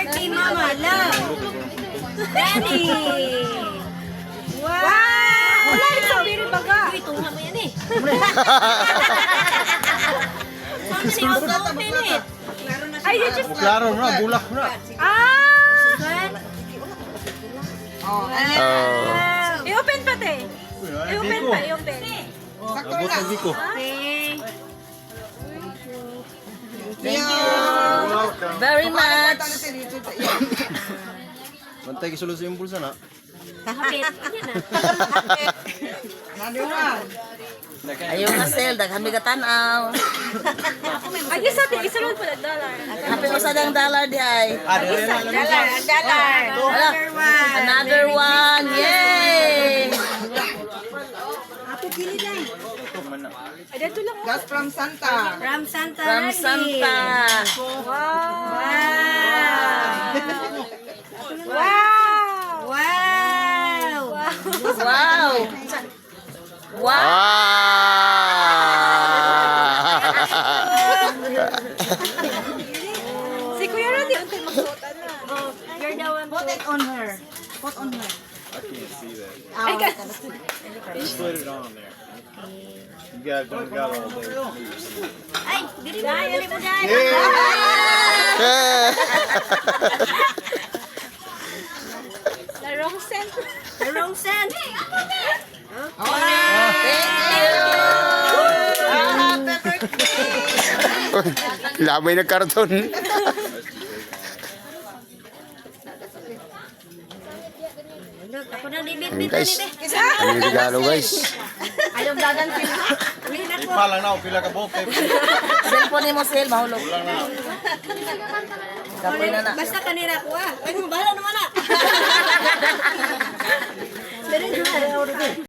birthday, Mama. Love. Danny. Wow. Wala rin sa biri baga. Ito nga mo yan eh. Ay, you just... Klaro na, bulak na. Oh. I-open pati. I-open pa, i-open. Abot na Biko. Okay. Thank you. Very much. Bantay kisulod sa iyong bulsa na. Kapit. Yan na. Ayaw na sel, daghan mi katanaw. Ay, isa rin pala dollar. Happy mo sa dang dollar di ay. Dollar. Wala. Another one. Yay! Ay, dito lang. That's from Santa. From Santa. From Santa. Wow. Wow. Wow. Si Kuya Randy, until magsuotan na. Oh, you're the one. Put it on her. Put on her. I can't see that. Ay, Just put it on there. You don't got all day. ay, dili mo dyan. The wrong scent. The wrong scent. Lamay na karton. Ako na libit-bit Guys, ano yung regalo guys? Ayaw dagan sila. Pala na, pila ka bote. Cellphone mo sel, mahulog. Kapoy na na. Basta kanina ko ah. Ay, bahala naman ah. Pero